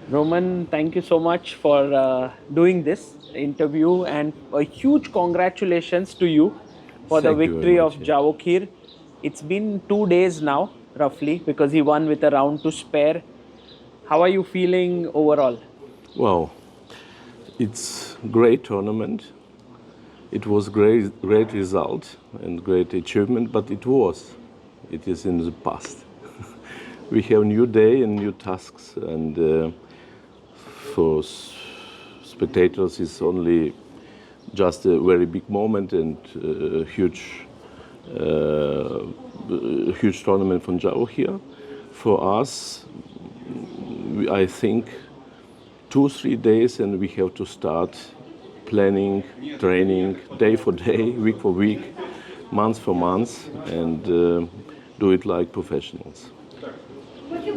Roman, thank you so much for doing this interview and a huge congratulations to you for the Thank you very victory much. of Yeah. Javokhir. It's been 2 days now, roughly, because he won with a round to spare. How are you feeling overall? Wow, it's great tournament. It was great result and great achievement, but it is in the past. We have new day and new tasks, and for spectators, it's only just a very big moment and uh, huge tournament from Jao here. For us, I think 2 3 days, and we have to start planning, training day for day, week for week, month for month, and do it like professionals.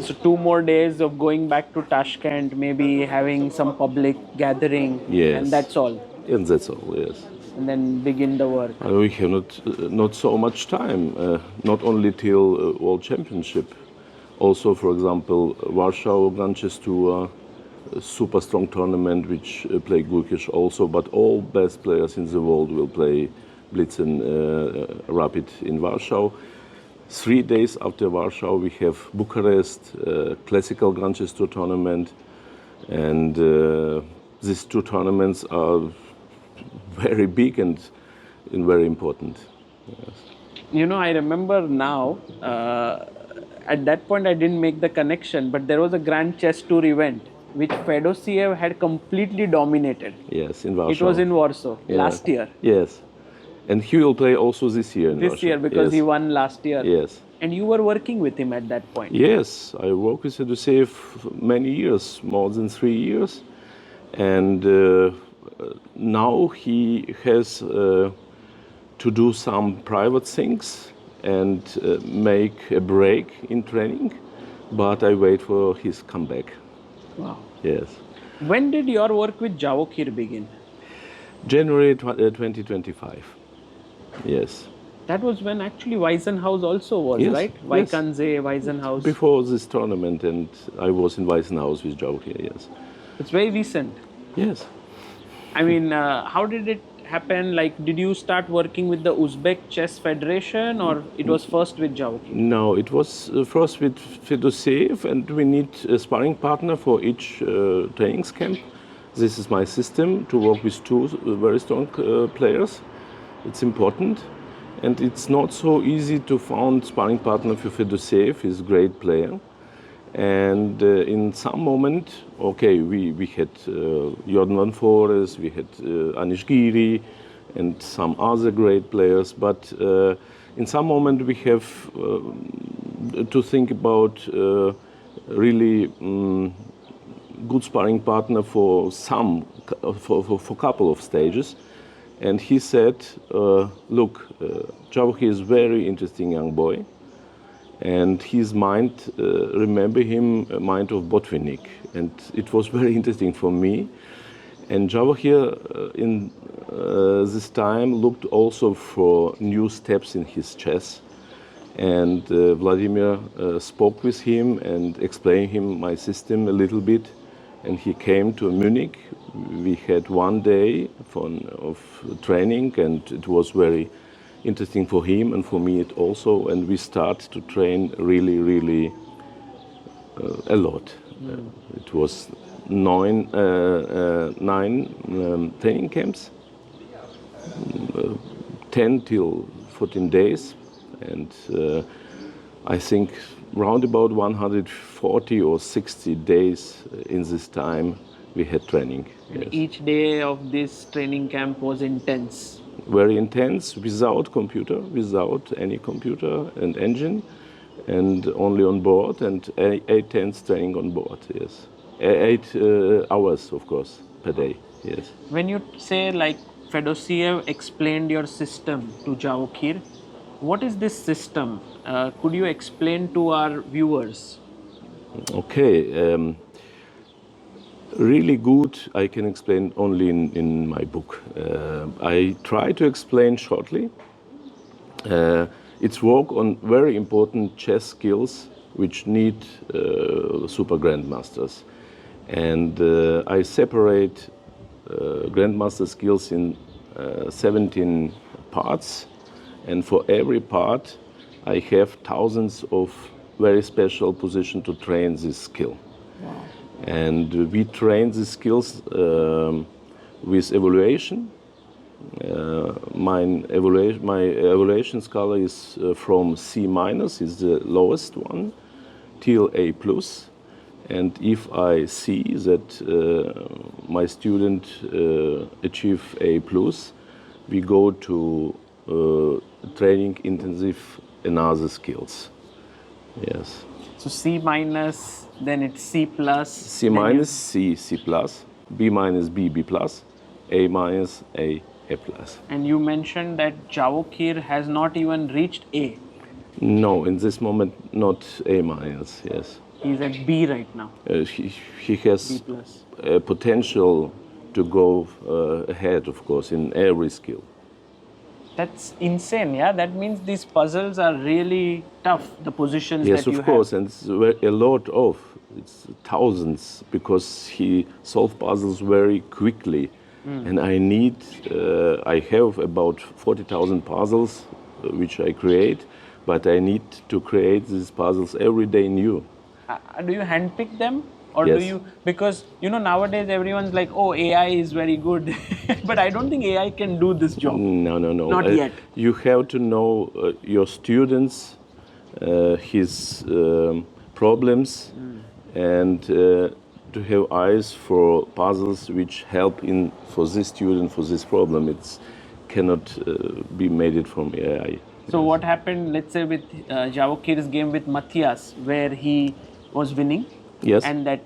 So, 2 more days of going back to Tashkent, maybe having some public gathering, and Yes, that's all. and that's all. Yes, And then begin the work. we have not so much time. Not only till World Championship, also, for example, Warsaw Grand Chess Tour, a super strong tournament which play Gukesh also, but all best players in the world will play Blitz and Rapid in Warsaw. 3 days after Warsaw, we have Bucharest, classical Grand Chess Tour tournament, and these two tournaments are very big and very important. I remember now, at that point I didn't make the connection, but there was a Grand Chess Tour event which Fedosiev had completely dominated. Yes, in It was Warsaw. in Warsaw Yeah. last year, Yes, and he will play also this year in this Warsaw. year, because he Yes. won last year. Yes. And you were working with him at that point. Yes, I worked with Seducev many years, more than 3 years, and now he has to do some private things and make a break in training, but I wait for his comeback. Wow. Yes, When did your work with Javokhir begin? January 2025. Yes, That was when actually Weissenhaus also was, yes, right? yes. Weikanze, Weissenhaus. Before this tournament, and I was in Weissenhaus with Joe here. Yes, It's very recent. yes. I mean, how did it happen? Like, did you start working with the Uzbek Chess Federation, or it was first with Javokhir? No, it was first with Fedosev, and we need a sparring partner for each trainings camp. This is my system to work with two very strong players. It's important, and it's not so easy to find sparring partner for Fedosev. He's a great player, and in some moment, okay, we had Jordan Van Forest, we had Anish Giri, and some other great players, but in some moment we have to think about really good sparring partner for some for couple of stages. And he said, look, Javokhir is very interesting young boy, and his mind, remember him, a mind of Botvinnik, and it was very interesting for me. And Javokhir in this time looked also for new steps in his chess, and Vladimir spoke with him and explained him my system a little bit, and he came to Munich. We had 1 day of training, and it was very interesting for him and for me it also, and we start to train really a lot. It was nine training camps, 10 till 14 days, and I think round about 140 or 60 days in this time we had training. And Yes. each day of this training camp was intense. Very intense, without computer, without any computer and engine, and only on board, and 8 10 training on board. Yes, 8 hours, of course, per day. Yes. When you say like Fedosiev explained your system to Javokhir, what is this system? Could you explain to our viewers? Okay. Really good, I can explain only in my book. I try to explain shortly. It's work on very important chess skills which need super grandmasters. And I separate grandmaster skills in 17 parts, and for every part I have thousands of very special positions to train this skill. Wow. And we train the skills with evaluation. My evaluation scale is from C minus, is the lowest one, till A plus. And if I see that my student achieve A plus, we go to training intensive another skills. Yes. So C minus, then it's C plus. C minus, C, C plus, B minus, B, B plus, A minus, A plus. And you mentioned that Javokhir has not even reached A. No, in this moment, not A minus, yes. He's at B right now. He has B plus. Potential to go ahead, of course, in every skill. That's insane, yeah? That means these puzzles are really tough, the positions Yes, that you of course, have. and it's a lot of, it's thousands, because he solves puzzles very quickly. And I have about 40,000 puzzles which I create, but I need to create these puzzles every day new. Do you handpick them? Or Yes. do you, because nowadays everyone's like, oh, AI is very good. But I don't think AI can do this job. No. Not yet. You have to know your students, his problems, and to have eyes for puzzles which help for this student, for this problem. It cannot be made it from AI. So what happened, let's say, with Javokhir's game with Matthias, where he was winning, Yes. and that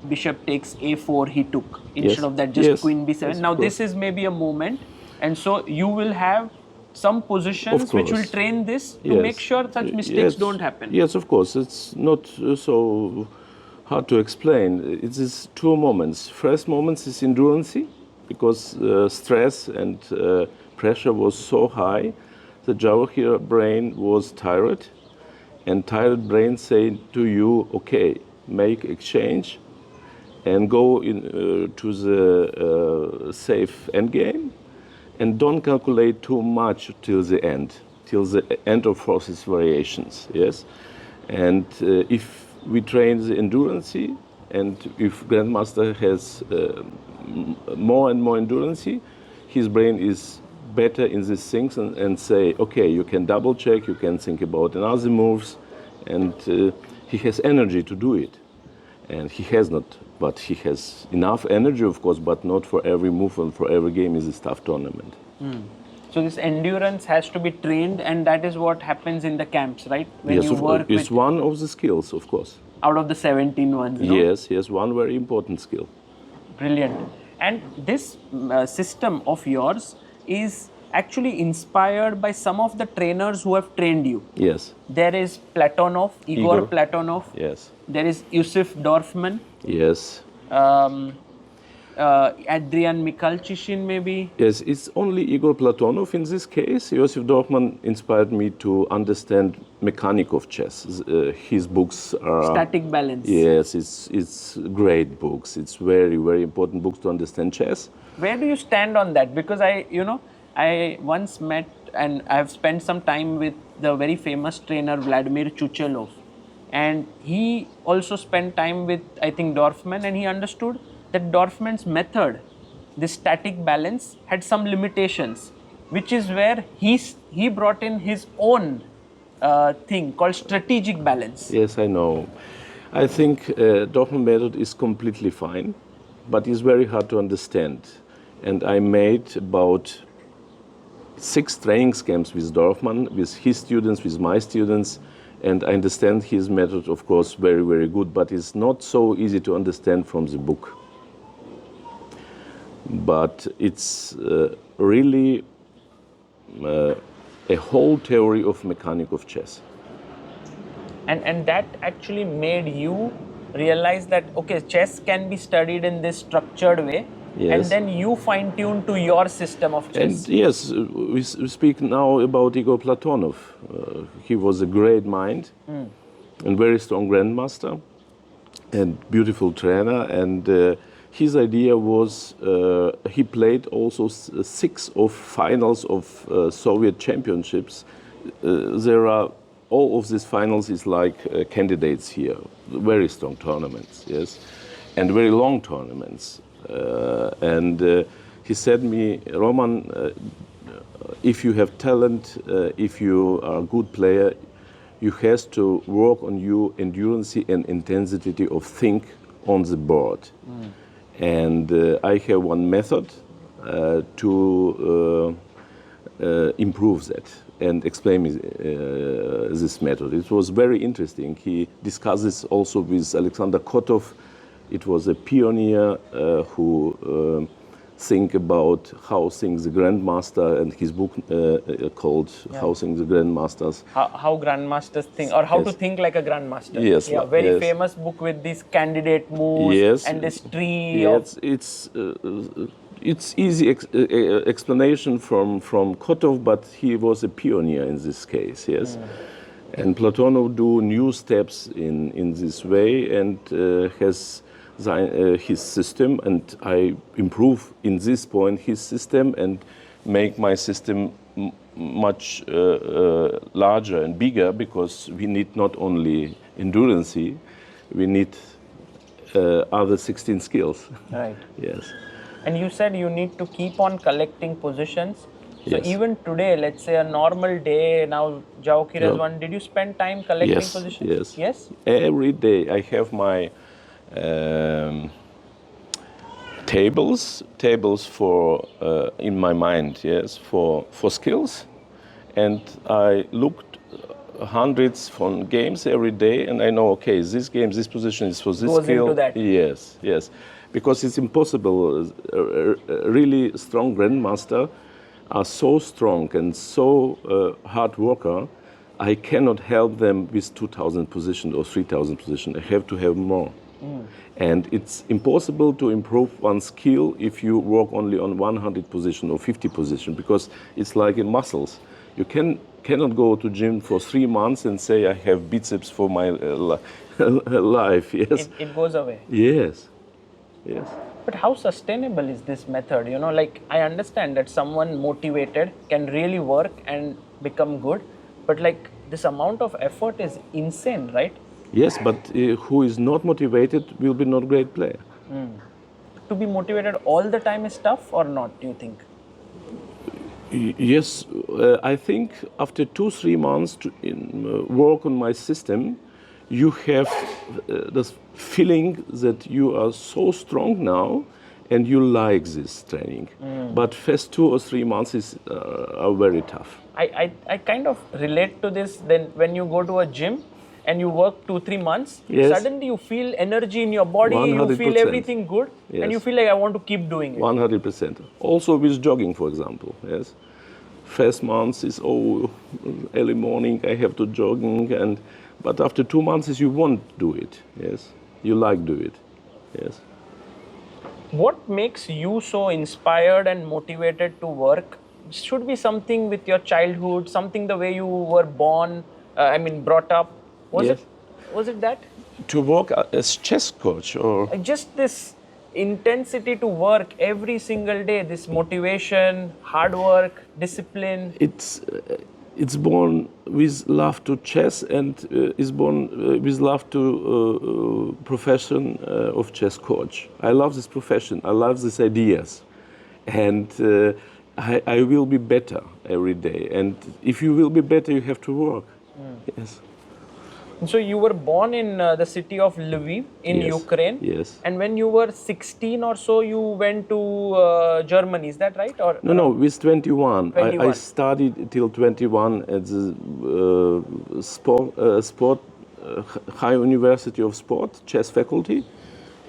bishop takes a4 he took, instead Yes. of that just Yes. queen b7. Yes, of Now this course. is maybe a moment, and so you will have some positions Of which will course. train this to Yes. make sure such mistakes Yes. don't happen. Yes, of course. It's not so hard to explain. It is two moments. First moment is endurance, because stress and pressure was so high. The Javokhir brain was tired, and tired brain say to you, okay, make exchange and go to the safe endgame, and don't calculate too much till the end of forces variations. Yes, and if we train the endurance, and if grandmaster has more and more endurance, his brain is better in these things, and say, okay, you can double check, you can think about another moves, and he has energy to do it. And he has not, but he has enough energy, of course, but not for every move and for every game is a tough tournament. So this endurance has to be trained, and that is what happens in the camps, right? When Yes, you work it's with, one of the skills, of course. out of the 17 ones. No? Yes, one very important skill. Brilliant. And this system of yours is actually inspired by some of the trainers who have trained you. Yes, There is Platonov, Igor Platonov. yes, There is Yusuf Dorfman, yes. Adrian Michalchishin maybe. Yes, it's only Igor Platonov in this case. Josef Dorfman inspired me to understand mechanic of chess. His books are... Static balance. Yes, it's great books. It's very, very important books to understand chess. Where do you stand on that? Because I once met and I've spent some time with the very famous trainer Vladimir Chuchelov. And he also spent time with, I think, Dorfman, and he understood that Dorfman's method, this static balance, had some limitations, which is where he brought in his own thing called strategic balance. Yes, I know. I think Dorfman method is completely fine, but it's very hard to understand. And I made about 6 training camps with Dorfman, with his students, with my students, and I understand his method, of course, very, very good, but it's not so easy to understand from the book. But it's really a whole theory of mechanic of chess. And that actually made you realize that, okay, chess can be studied in this structured way. Yes. And then you fine-tune to your system of chess. And yes, we speak now about Igor Platonov. He was a great mind and very strong grandmaster. and beautiful trainer. And his idea was he played also 6 of finals of Soviet championships. There are all of these finals is like candidates here, very strong tournaments, yes, and very long tournaments. And he said me, Roman, if you have talent, if you are a good player, you have to work on your endurance and intensity of think on the board. And I have one method to improve that and explain this method. It was very interesting. He discussed this also with Alexander Kotov. It was a pioneer who think about how things the grandmaster, and his book called How Things the Grandmasters. How grandmasters think, or how to think like a grandmaster. Yes, yeah, very yes. famous book with these candidate moves Yes. and this tree. Yes, it's easy explanation from Kotov, but he was a pioneer in this case. Yes, and Platonov do new steps in this way and has his system, and I improve in this point his system and make my system much larger and bigger, because we need not only endurance, we need other 16 skills. Right. Yes. And you said you need to keep on collecting positions. So Yes. even today, let's say a normal day, now Javokhir has Yeah. won, did you spend time collecting Yes. positions? Yes. Yes? Every day I have my tables for in my mind, yes, for skills, and I looked hundreds from games every day, and I know, okay, this game, this position is for this Goes skill. into that. Yes, yes, because it's impossible. A really strong grandmaster are so strong and so hard worker. I cannot help them with 2,000 positions or 3,000 positions. I have to have more. And it's impossible to improve one skill if you work only on 100 position or 50 position, because it's like in muscles. You cannot go to gym for 3 months and say I have biceps for my life. Yes. It goes away. Yes. Yes. But how sustainable is this method? You know, like I understand that someone motivated can really work and become good, but like this amount of effort is insane, right? Yes, but who is not motivated will be not a great player. To be motivated all the time is tough or not, do you think? Yes, I think after 2-3 months to work on my system, you have this feeling that you are so strong now and you like this training. But first 2 or 3 months are very tough. I kind of relate to this. Then when you go to a gym and you work 2-3 months, Yes. suddenly you feel energy in your body, you feel 100%. everything good, Yes. and you feel like I want to keep doing it. 100%. Also with jogging, for example. Yes. First months is early morning I have to jogging, but after 2 months you won't do it. Yes, you like do it. Yes. What makes you so inspired and motivated to work? Should be something with your childhood, something the way you were born, brought up. Yes. Was it that? To work as chess coach or Just this intensity to work every single day, this motivation, hard work, discipline. it's born with love to chess and is born with love to profession of chess coach. I love this profession. I love these ideas, and I will be better every day. And if you will be better, you have to work. Yes. So you were born in the city of Lviv in Yes. Ukraine. Yes. And when you were 16 or so, you went to Germany. Is that right? Or No, with 21. 21. I studied till 21 at the High University of Sport, chess faculty.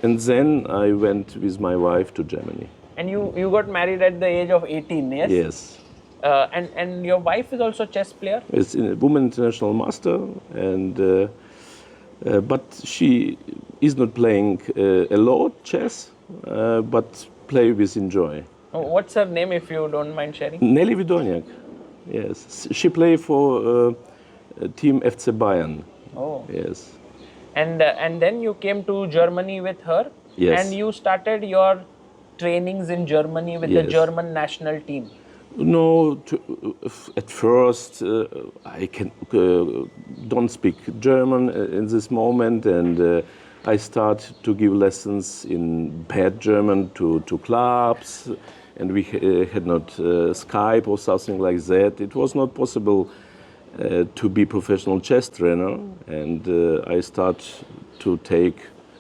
And then I went with my wife to Germany. And you got married at the age of 18, yes? Yes. And your wife is also a chess player? It's a woman international master, and but she is not playing a lot chess, but play with enjoy. Oh, what's her name, if you don't mind sharing? Nelly Vidonyak, yes. She play for team FC Bayern. Oh. Yes. And then you came to Germany with her, Yes. and you started your trainings in Germany with the Yes. German national team. No, at first I don't speak German in this moment, and I start to give lessons in bad German to clubs, and we had not Skype or something like that. It was not possible to be professional chess trainer, and I start to take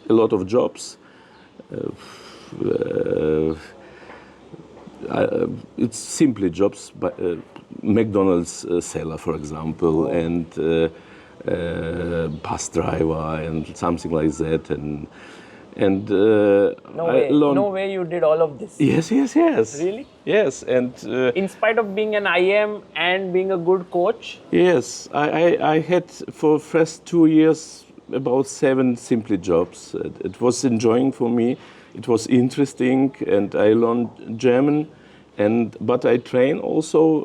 a lot of jobs. It's simply jobs, but McDonald's seller, for example, and bus driver and something like that, and No way you did all of this. Yes. Really? Yes, and In spite of being an IM and being a good coach? yes, I had for first 2 years about 7 simply jobs. It was enjoying for me. It was interesting, and I learned German. But I train also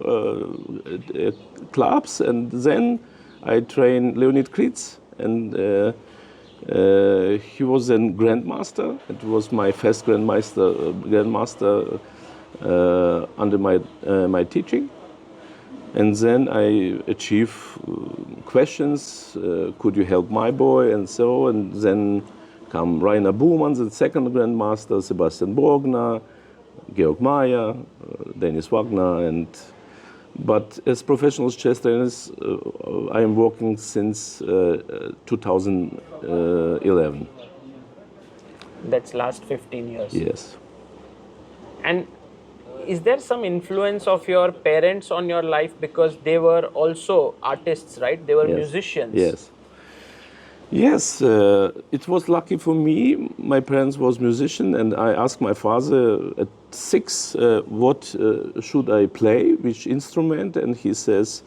clubs, and then I train Leonid Kritz, and he was a grandmaster. It was my first grandmaster under my teaching. And then I achieve questions, could you help my boy, and so, and then come Rainer Buhmann, the second grandmaster, Sebastian Borgner, Georg Mayer, Dennis Wagner, but as professional chess trainers, I am working since 2011. That's last 15 years. Yes. And is there some influence of your parents on your life, because they were also artists, right? They were musicians. Yes, it was lucky for me. My parents was musician, and I asked my father at 6, what should I play, which instrument, and he says,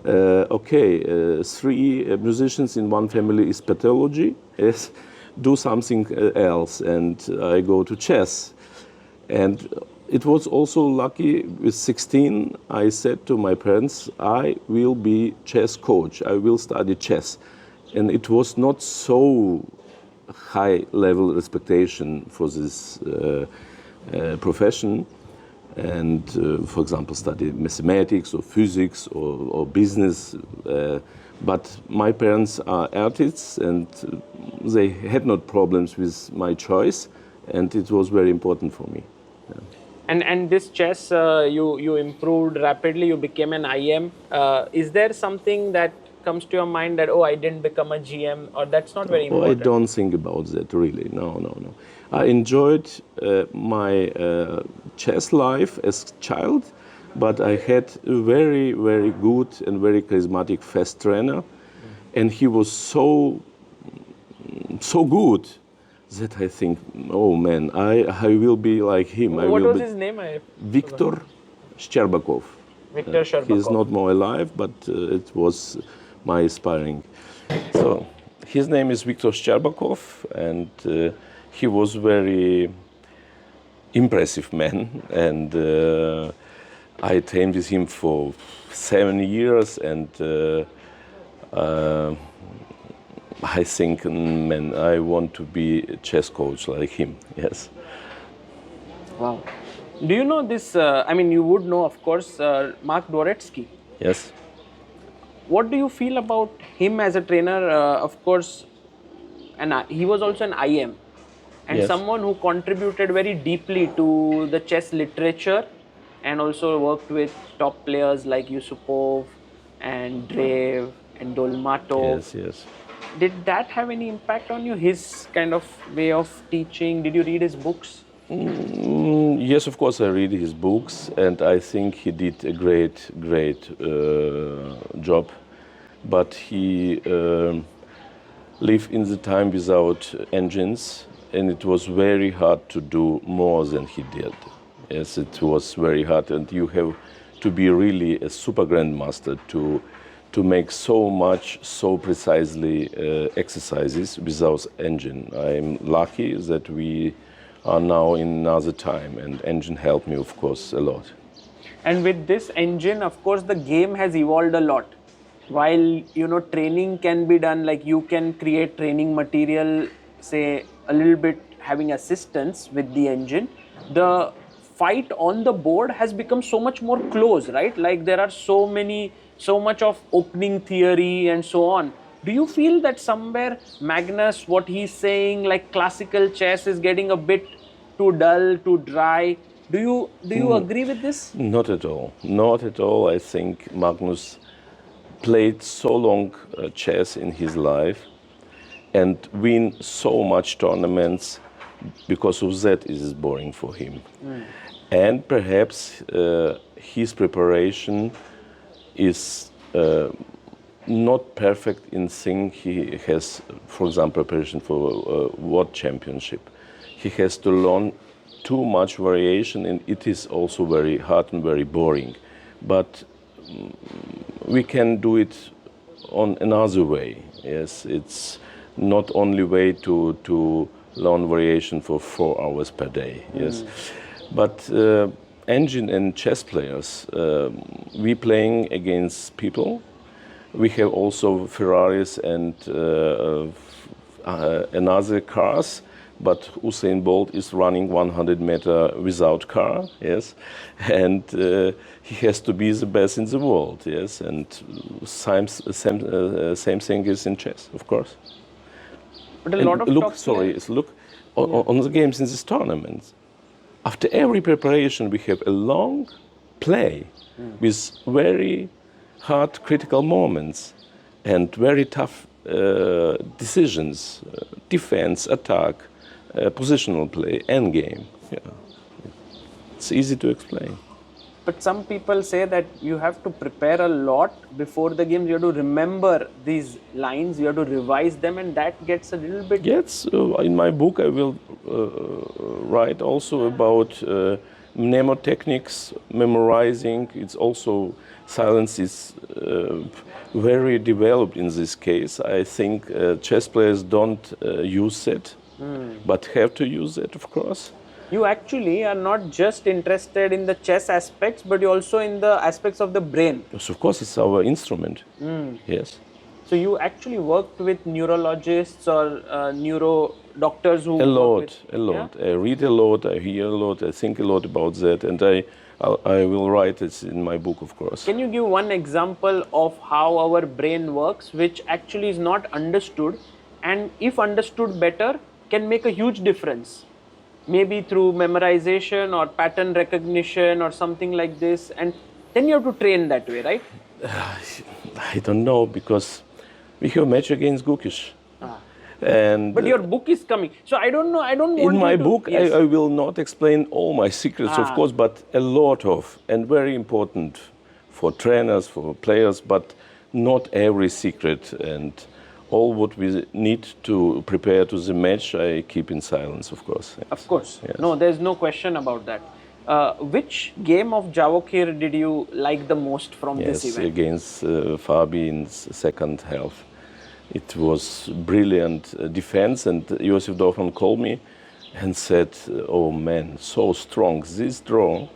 okay, 3 musicians in one family is pathology. Yes, do something else, and I go to chess. And it was also lucky. With 16, I said to my parents, I will be chess coach. I will study chess. And it was not so high level expectation for this profession. And for example, study mathematics or physics or business. But my parents are artists, and they had not problems with my choice. And it was very important for me. Yeah. And this chess, you improved rapidly. You became an IM. Is there something that comes to your mind that, oh, I didn't become a GM, or that's not very important? I don't think about that, really. No. I enjoyed my chess life as child, but I had a very, very good and very charismatic fast trainer, and he was so good that I think, oh man, I will be like him. What was his name? Viktor Shcherbakov. Viktor Shcherbakov. He's not more alive, but it was my inspiring. So his name is Viktor Shcherbakov, and he was very impressive man, and I trained with him for 7 years, and I think, man, I want to be a chess coach like him. Yes. Wow. Do you know this? You would know, of course, Mark Dvoretsky. Yes. What do you feel about him as a trainer? Of course, and he was also an IM, and Yes. someone who contributed very deeply to the chess literature, and also worked with top players like Yusupov and Drev and Dolmatov. Yes. Did that have any impact on you? His kind of way of teaching? Did you read his books? Yes, of course, I read his books, and I think he did a great job. But he lived in the time without engines, and it was very hard to do more than he did. Yes, it was very hard, and you have to be really a super grandmaster to make so much, so precisely exercises without engine. I'm lucky that we are now in another time, and engine helped me, of course, a lot. And with this engine, of course, the game has evolved a lot. while training can be done, like you can create training material, say a little bit having assistance with the engine, the fight on the board has become so much more close, right? Like there are so much of opening theory and so on. Do you feel that somewhere Magnus, what he's saying, like classical chess is getting a bit too dull, too dry? Do you agree with this? Not at all. Not at all. I think Magnus played so long chess in his life and win so much tournaments. Because of that, it is boring for him. And perhaps his preparation is not perfect in thing he has, for example, preparation for World Championship. He has to learn too much variation, and it is also very hard and very boring. But we can do it on another way. Yes, it's not only way to learn variation for 4 hours per day. Yes, but engine and chess players, we playing against people. We have also Ferraris and another cars, but Usain Bolt is running 100 meter without car, yes, and he has to be the best in the world, yes, and same thing is in chess, of course. But a And lot of look, top sorry, players- look on the games in this tournament. After every preparation, we have a long play with very hard critical moments and very tough decisions, defense, attack, positional play, endgame. Yeah. It's easy to explain. But some people say that you have to prepare a lot before the games. You have to remember these lines, you have to revise them, and that gets a little bit. Yes, in my book I will write also about mnemotechnics, memorizing. It's also silence is very developed in this case. I think chess players don't use it, but have to use it, of course. You actually are not just interested in the chess aspects, but you also in the aspects of the brain. Yes, of course, it's our instrument. Yes. So you actually worked with neurologists or neuro doctors who A work lot, with- a lot. I read a lot, I hear a lot, I think a lot about that, and I will write it in my book, of course. Can you give one example of how our brain works, which actually is not understood, and if understood better, can make a huge difference? Maybe through memorization or pattern recognition or something like this, and then you have to train that way, right? I don't know, because we have a match against Gukesh. And But your book is coming, so I don't know. I don't want in my you to, book, Yes. I will not explain all my secrets, of course, but a lot of, and very important for trainers, for players, but not every secret. And all what we need to prepare to the match, I keep in silence, of course. Of course. Yes. No, there's no question about that. Which game of Javokhir did you like the most from this Yes, event? against Fabi in second half. It was brilliant defense, and Josef Dorfman called me and said, "Oh man, so strong. This draw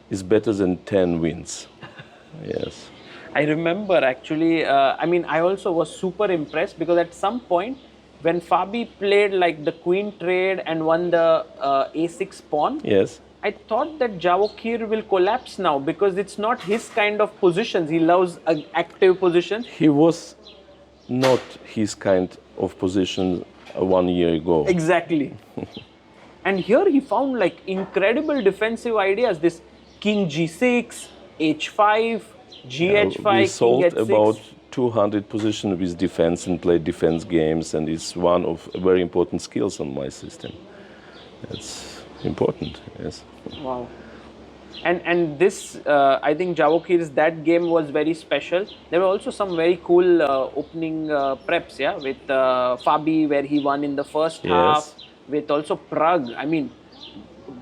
is better than 10 wins." Yes. I remember actually, I also was super impressed because at some point when Fabi played like the queen trade and won the a6 pawn, Yes. I thought that Javokhir will collapse now because it's not his kind of positions. He loves active positions. He was not his kind of position 1 year ago. Exactly. And here he found like incredible defensive ideas. This king g6, h5, gh5, We king sold h6. about 200 positions with defense and played defense games, and it's one of very important skills on my system. That's important, yes. Wow. And this, I think Javokhir's that game was very special. There were also some very cool opening preps, yeah, with Fabi where he won in the first half, with also Prague. I mean,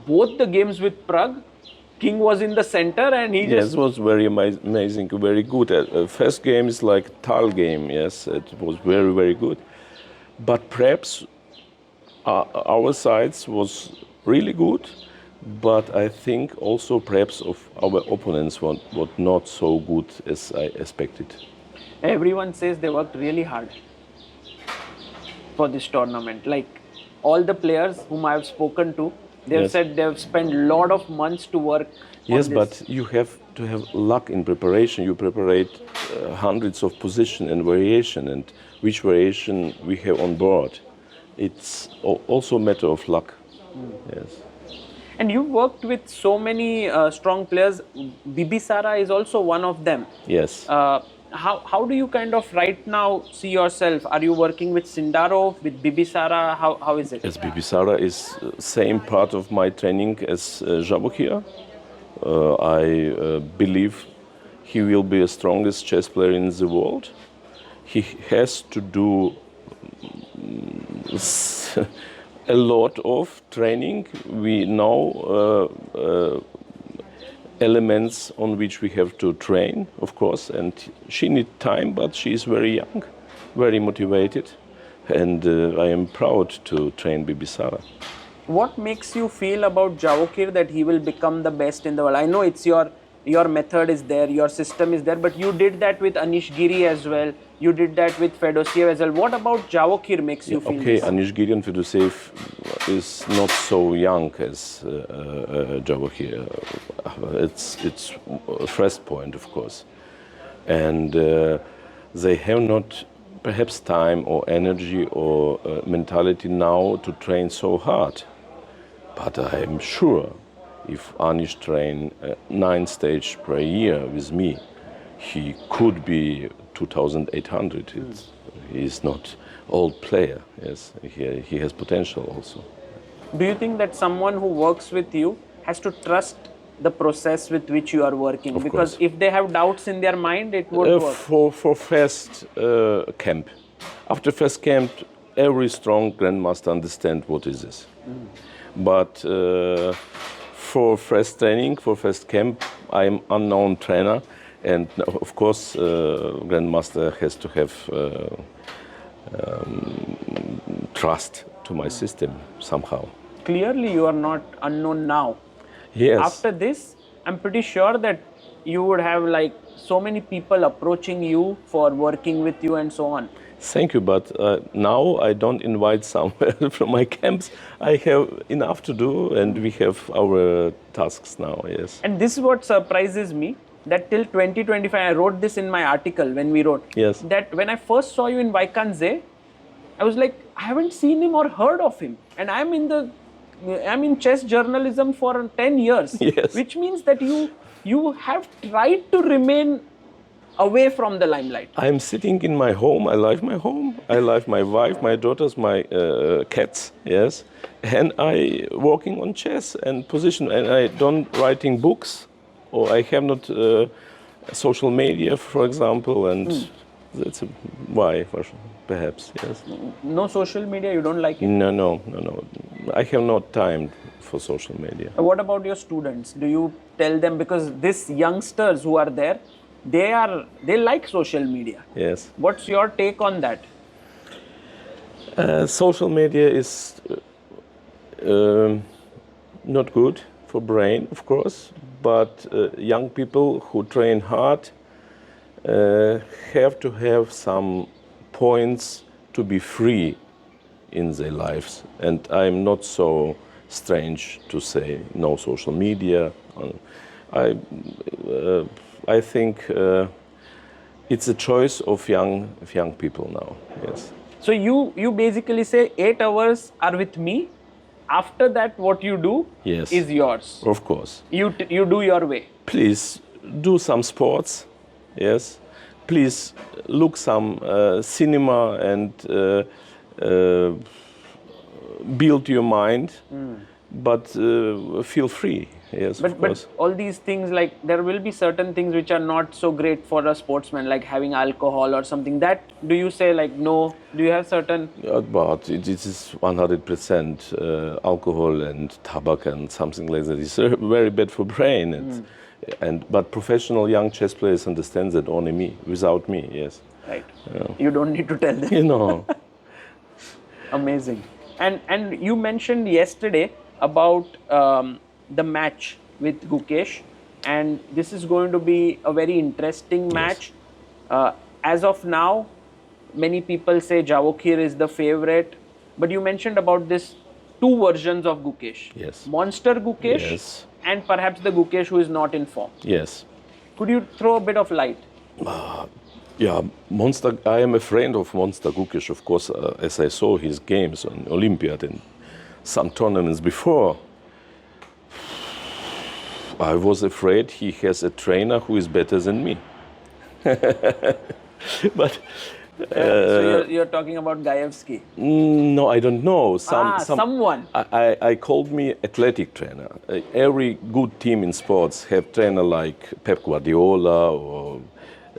both the games with Prague, King was in the center and he Yes, just... it was very amazing, very good. First game is like Tal game, yes, it was very, very good. But perhaps our sides was really good, but I think also perhaps of our opponents were not so good as I expected. Everyone says they worked really hard for this tournament. Like all the players whom I have spoken to, they've Yes. said they've spent a lot of months to work Yes, on this. but you have to have luck in preparation. You prepare hundreds of position and variation, and which variation we have on board. It's also a matter of luck. Yes. And you've worked with so many strong players. Bibisara is also one of them. Yes. How do you kind of right now see yourself? Are you working with Sindarov, with Bibisara? How is it? As Bibisara is same part of my training as Javokhir. I believe he will be the strongest chess player in the world. He has to do a lot of training. We know elements on which we have to train, of course, and she needs time, but she is very young, very motivated, and I am proud to train Bibisara. What makes you feel about Javokhir that he will become the best in the world? I know it's your method is there, your system is there, but you did that with Anish Giri as well. You did that with Fedosiev as well. What about Javokhir makes you feel Okay, this? Anish Giri and Fedosiev is not so young as Javokhir. It's a first point, of course, and they have not perhaps time or energy or mentality now to train so hard. But I am sure if Anish train 9 stages per year with me, he could be 2,800. He is not old player. Yes, he has potential also. Do you think that someone who works with you has to trust the process with which you are working? Of Because course. if they have doubts in their mind, it won't work. For first camp, after first camp, every strong grandmaster understands what is this. But for first training, for first camp, I am unknown trainer, and of course, grandmaster has to have trust to my system somehow. Clearly, you are not unknown now. Yes. After this, I'm pretty sure that you would have like so many people approaching you for working with you and so on. Thank you, but now I don't invite somewhere from my camps. I have enough to do, and we have our tasks now. Yes. And this is what surprises me, that till 2025, I wrote this in my article when we wrote, Yes. that when I first saw you in Vaikanze, I was like, I haven't seen him or heard of him. And I'm in chess journalism for 10 years. Yes. Which means that you have tried to remain away from the limelight. I'm sitting in my home. I love my home. I love my wife, my daughters, my cats. Yes, and I working on chess and position. And I don't writing books, or I have not social media, for example. And that's why, perhaps. Yes. No social media, you don't like it? No. I have no time for social media. What about your students? Do you tell them, because these youngsters who are there, they like social media. Yes. What's your take on that? Social media is not good for brain, of course, but young people who train hard have to have some points to be free in their lives. And I'm not so strange to say no social media. I think it's a choice of young people now. Yes. So you basically say 8 hours are with me. After that, what you do Yes. is yours. Of course. You do your way. Please do some sports. Yes. Please look some cinema and build your mind, but feel free. Yes, of course. But all these things, like there will be certain things which are not so great for a sportsman, like having alcohol or something. That do you say like no? Do you have certain? But it is 100% alcohol and tobacco and something like that. It's very bad for brain. But professional young chess players understand that only me, without me. Yes. Right. You don't need to tell them. You know. Amazing. And you mentioned yesterday about the match with Gukesh, and this is going to be a very interesting match. as of now, many people say Javokhir is the favorite. But you mentioned about this two versions of Gukesh. Yes. Monster Gukesh Yes. and perhaps the Gukesh who is not in form. Yes. Could you throw a bit of light? Yeah, Monster. I am a friend of Monster Gukesh, of course, as I saw his games on Olympiad and some tournaments before. I was afraid he has a trainer who is better than me. But So you're talking about Gaevsky. no, I don't know. Someone. I called me athletic trainer. Every good team in sports have trainer like Pep Guardiola or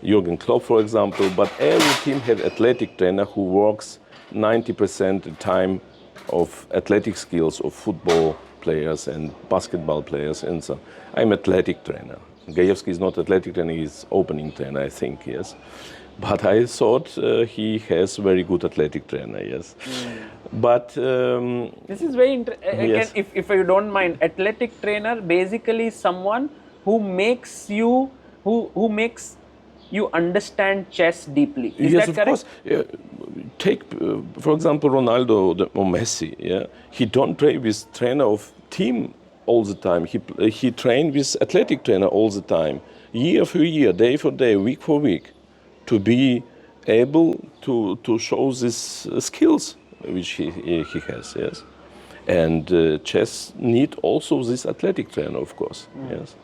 Jürgen Klopp, for example. But every team have athletic trainer who works 90% the time of athletic skills of football players and basketball players, and so I'm athletic trainer. Gaevsky is not athletic trainer; he's opening trainer, I think. Yes. But I thought he has very good athletic trainer, yes. But This is very interesting. Yes. If you don't mind, athletic trainer basically someone who makes you understand chess deeply. Is yes, that of correct? course. Take for example Ronaldo or Messi. Yeah, he don't train with trainer of team all the time. He train with athletic trainer all the time, year for year, day for day, week for week, to be able to show these skills which he has. Yes, and chess need also this athletic trainer, of course. Yes,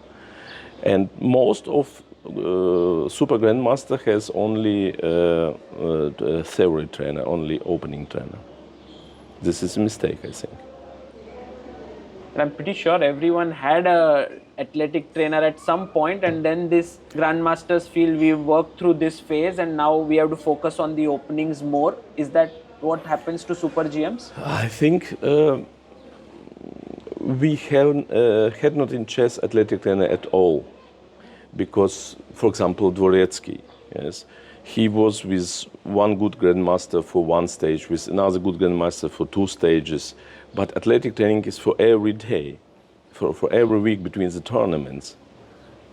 and most of Super Grandmaster has only theory trainer, only opening trainer. This is a mistake, I think. And I'm pretty sure everyone had a athletic trainer at some point, and then this grandmasters feel we've worked through this phase and now we have to focus on the openings more. Is that what happens to super GMs? I think we had not in chess athletic trainer at all, because, for example, Dvoretsky, yes, he was with one good grandmaster for one stage, with another good grandmaster for two stages. But athletic training is for every day, for every week between the tournaments.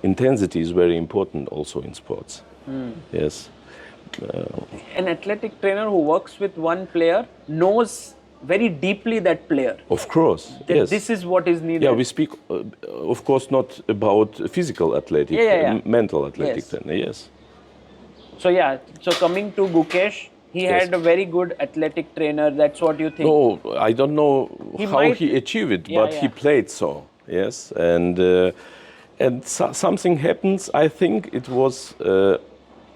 Intensity is very important also in sports. Yes. An athletic trainer who works with one player knows very deeply that player. Of course, That yes. this is what is needed. Yeah, we speak, of course, not about physical athletic, mental athletic Yes. trainer, yes. So coming to Gukesh, he Yes. had a very good athletic trainer. That's what you think? No, I don't know He how might- he achieved it, Yeah, but he yeah. played so, yes. And something happens, I think it was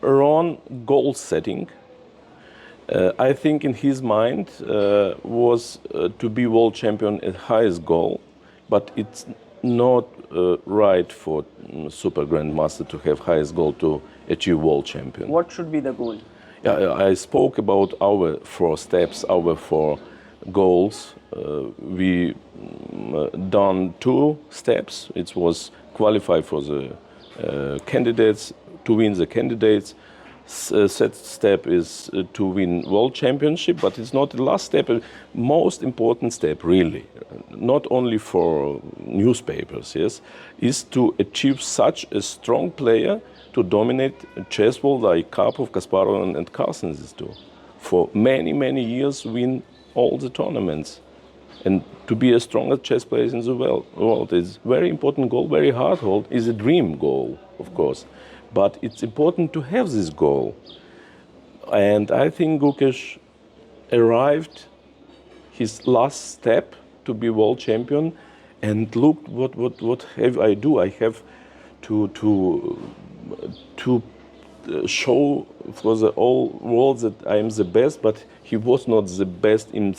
wrong goal setting. I think in his mind was to be world champion at highest goal, but it's not right for super grandmaster to have highest goal to achieve world champion. What should be the goal? Yeah, I spoke about our 4 steps, our 4 goals. We done 2 steps. It was qualify for the candidates, to win the candidates. Third step is to win world championship, but it's not the last step. Most important step, really, not only for newspapers, yes, is to achieve such a strong player to dominate chess world like Karpov, Kasparov, and Carlsen do. For many, many years, win all the tournaments. And to be a stronger chess player in the world is very important goal, very hard hold, is a dream goal, of course. But it's important to have this goal. And I think Gukesh arrived his last step to be world champion, and look what have I do? I have to show for the whole world that I am the best, but he was not the best in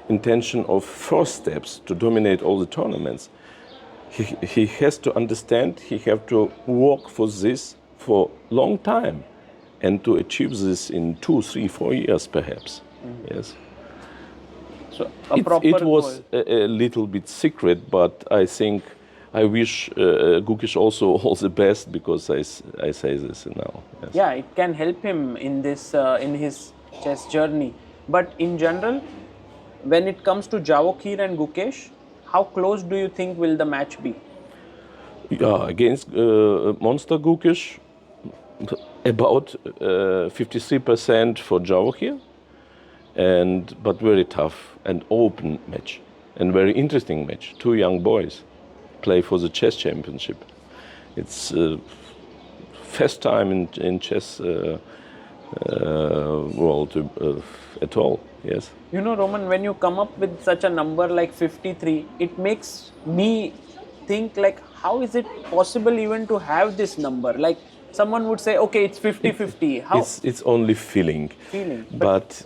intention of first steps to dominate all the tournaments. He has to understand, he have to work for this for a long time and to achieve this in 2, 3, 4 years perhaps. Yes. So a proper It was goal. a little bit secret, but I think I wish Gukesh also all the best, because I say this now. Yes. Yeah, it can help him in this in his chess journey. But in general, when it comes to Javokhir and Gukesh, how close do you think will the match be? Yeah, against Monster Gukesh, About 53% for Javokhir, but very tough and open match and very interesting match. Two young boys play for the chess championship. It's first time in chess world at all. Yes. You know, Roman, when you come up with such a number like 53, it makes me think like, how is it possible even to have this number? Like, someone would say, okay, it's 50-50. How? It's only feeling. Feeling. But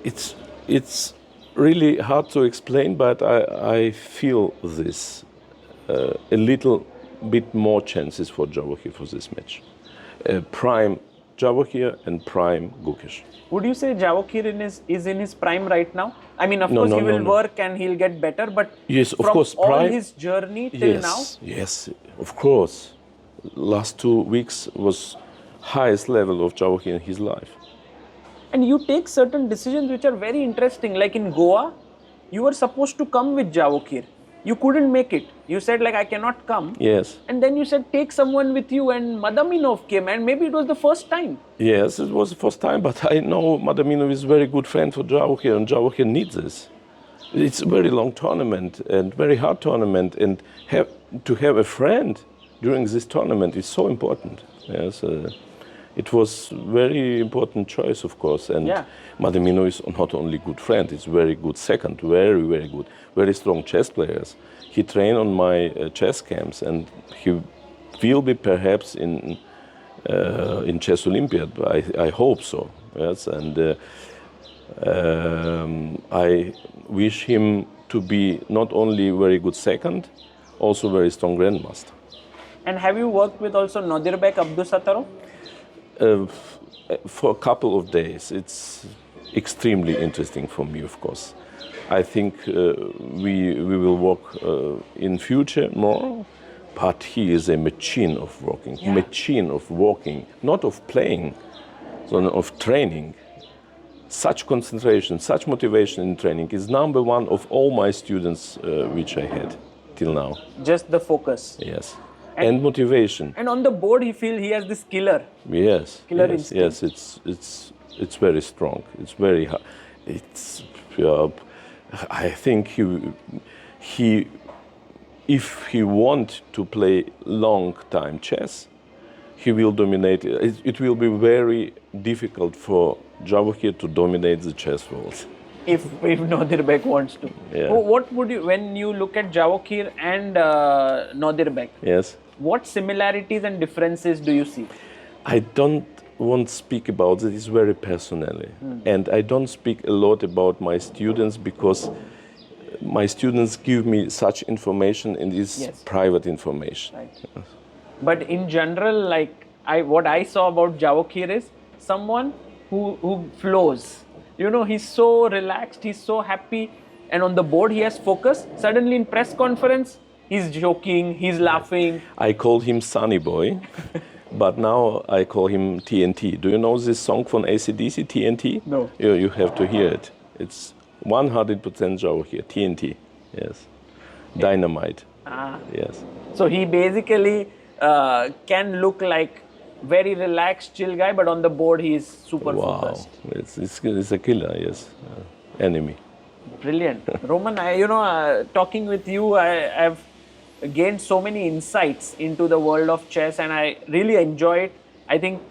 it's really hard to explain, but I feel this. A little bit more chances for Javokhir for this match. Prime Javokhir and prime Gukesh. Would you say Javokhir is in his prime right now? I mean, of course, he will work and he'll get better, but yes, of from course, all his journey till now? Yes, of course. Last 2 weeks was highest level of Javokhir in his life. And you take certain decisions which are very interesting. Like in Goa, you were supposed to come with Javokhir. You couldn't make it. You said like, I cannot come. Yes. And then you said, take someone with you, and Madaminov came, and maybe it was the first time. Yes, it was the first time, but I know Madaminov is a very good friend for Javokhir, and Javokhir needs this. It's a very long tournament and very hard tournament, and to have a friend during this tournament is so important. Yes, it was very important choice, of course, and Madaminov is not only good friend, it's very good second, very, very good, very strong chess players. He trained on my chess camps, and he will be perhaps in Chess Olympiad. I hope so. Yes, and I wish him to be not only very good second, also very strong grandmaster. And have you worked with also Nodirbek Abdusattorov? For a couple of days. It's extremely interesting for me, of course. I think we will work in future more, but he is a machine of working, not of playing, but of training. Such concentration, such motivation in training is number one of all my students which I had till now. Just the focus. Yes. And motivation. And on the board, he feels he has this killer. Yes. Killer instinct. Yes, it's very strong. It's very hard. It's. I think he, if he wants to play long time chess, he will dominate. It will be very difficult for Javokhir to dominate the chess world. If Nodirbek wants to. Yeah. What would you, when you look at Javokhir and Nodirbek? Yes. What similarities and differences do you see? I don't want to speak about this very personally. And I don't speak a lot about my students because my students give me such information and it's private information. Right. Yes. But in general, like what I saw about Javokhir is someone who flows. You know, he's so relaxed, he's so happy, and on the board he has focus. Suddenly in press conference, he's joking, he's laughing. I called him Sunny Boy, but now I call him TNT. Do you know this song from AC/DC, TNT? No. You have to hear it. It's 100% Javokhir, TNT, yes. Dynamite, yes. So he basically can look like very relaxed, chill guy, but on the board he is super focused. It's a killer, yes. Enemy. Brilliant. Roman, talking with you, I've gained so many insights into the world of chess, and I really enjoy it. I think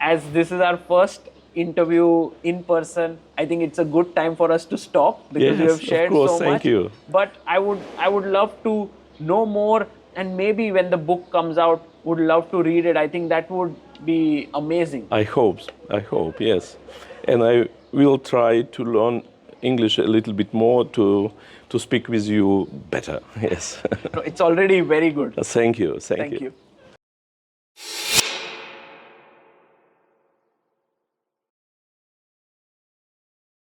as this is our first interview in person, I think it's a good time for us to stop because you have shared so much. Thank you. But I would love to know more, and maybe when the book comes out, would love to read it. I think that would be amazing. I hope, yes. And I will try to learn English a little bit more to speak with you better, yes. It's already very good. Thank you. Thank you.